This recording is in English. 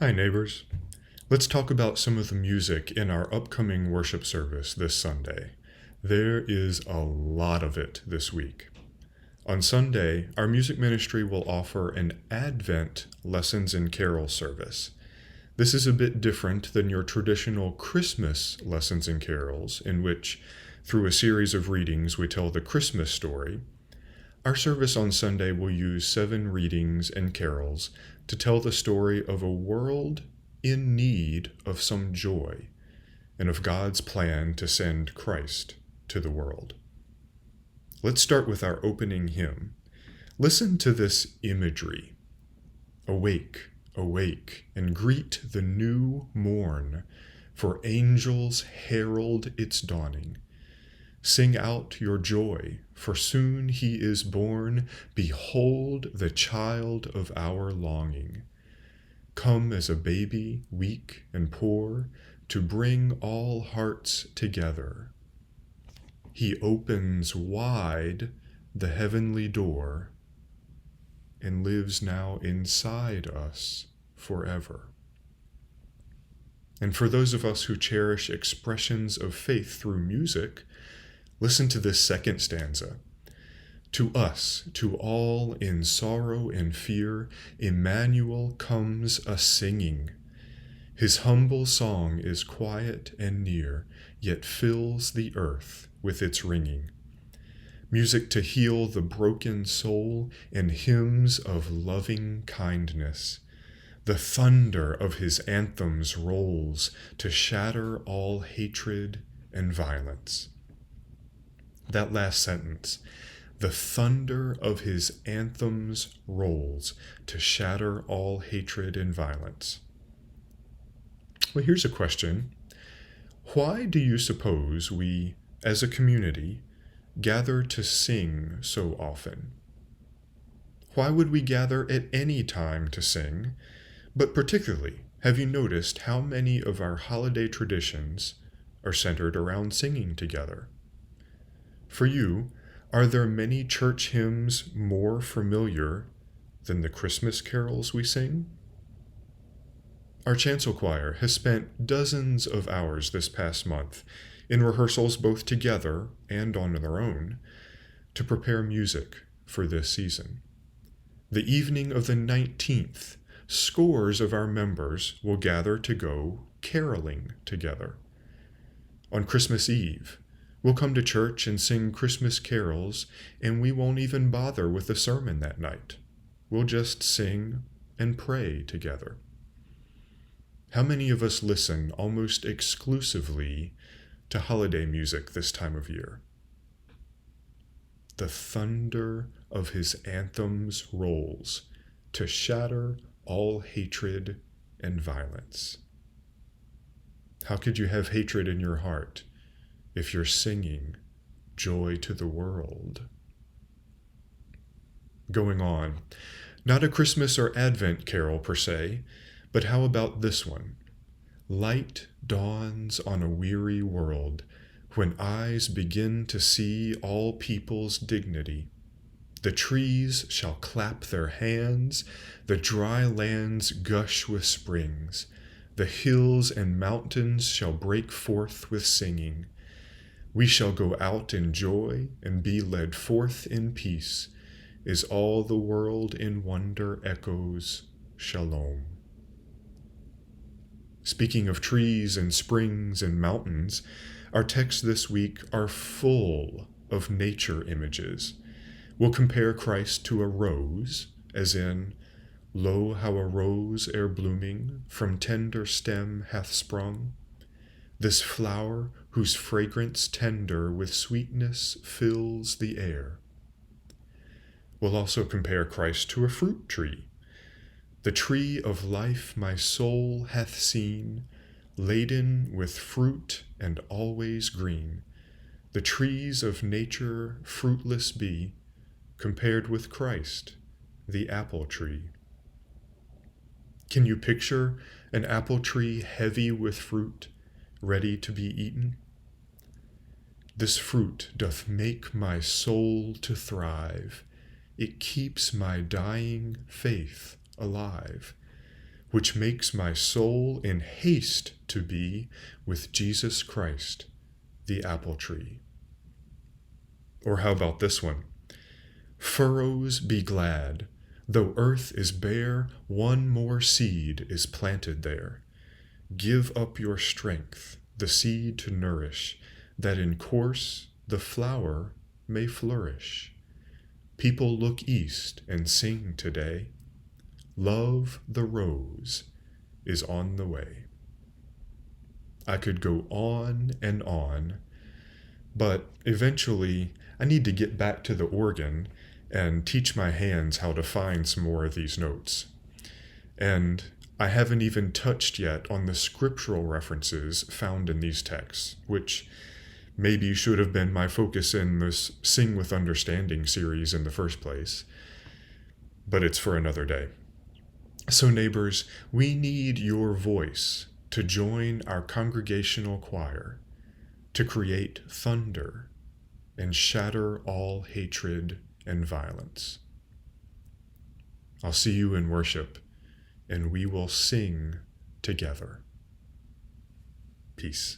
Hi, neighbors. Let's talk about some of the music in our upcoming worship service this Sunday. There is a lot of it this week. On Sunday, our music ministry will offer an Advent Lessons and Carol service. This is a bit different than your traditional Christmas lessons and carols, in which, through a series of readings, we tell the Christmas story. Our service on Sunday will use 7 readings and carols to tell the story of a world in need of some joy and of God's plan to send Christ to the world. Let's start with our opening hymn. Listen to this imagery. Awake, awake, and greet the new morn, for angels herald its dawning. Sing out your joy, for soon he is born. Behold the child of our longing. Come as a baby, weak and poor, to bring all hearts together. He opens wide the heavenly door and lives now inside us forever. And for those of us who cherish expressions of faith through music, listen to this second stanza. To us, to all in sorrow and fear, Emmanuel comes a-singing. His humble song is quiet and near, yet fills the earth with its ringing. Music to heal the broken soul and hymns of loving kindness. The thunder of his anthems rolls to shatter all hatred and violence. That last sentence, the thunder of his anthems rolls to shatter all hatred and violence. Well, here's a question. Why do you suppose we, as a community, gather to sing so often? Why would we gather at any time to sing? But particularly, have you noticed how many of our holiday traditions are centered around singing together? For you, are there many church hymns more familiar than the Christmas carols we sing? Our chancel choir has spent dozens of hours this past month in rehearsals both together and on their own to prepare music for this season. The evening of the 19th, scores of our members will gather to go caroling together. On Christmas Eve, we'll come to church and sing Christmas carols, and we won't even bother with the sermon that night. We'll just sing and pray together. How many of us listen almost exclusively to holiday music this time of year? The thunder of his anthems rolls to shatter all hatred and violence. How could you have hatred in your heart if you're singing joy to the world? Going on, not a Christmas or Advent carol per se, but how about this one? Light dawns on a weary world when eyes begin to see all people's dignity. The trees shall clap their hands, the dry lands gush with springs, the hills and mountains shall break forth with singing. We shall go out in joy and be led forth in peace, as all the world in wonder echoes, Shalom. Speaking of trees and springs and mountains, our texts this week are full of nature images. We'll compare Christ to a rose, as in, Lo, how a rose ere blooming from tender stem hath sprung. This flower, whose fragrance tender with sweetness fills the air. We'll also compare Christ to a fruit tree. The tree of life my soul hath seen, laden with fruit and always green. The trees of nature fruitless be, compared with Christ, the apple tree. Can you picture an apple tree heavy with fruit, ready to be eaten? This fruit doth make my soul to thrive. It keeps my dying faith alive. which makes my soul in haste to be with Jesus Christ, the apple tree. Or how about this one? Furrows be glad, though earth is bare, one more seed is planted there. Give up your strength, the seed to nourish, that in course the flower may flourish. People look east and sing today, love the rose is on the way. I could go on and on, but eventually I need to get back to the organ and teach my hands how to find some more of these notes. And I haven't even touched yet on the scriptural references found in these texts, which maybe should have been my focus in this Sing with Understanding series in the first place. But it's for another day. So neighbors, we need your voice to join our congregational choir to create thunder and shatter all hatred and violence. I'll see you in worship, and we will sing together. Peace.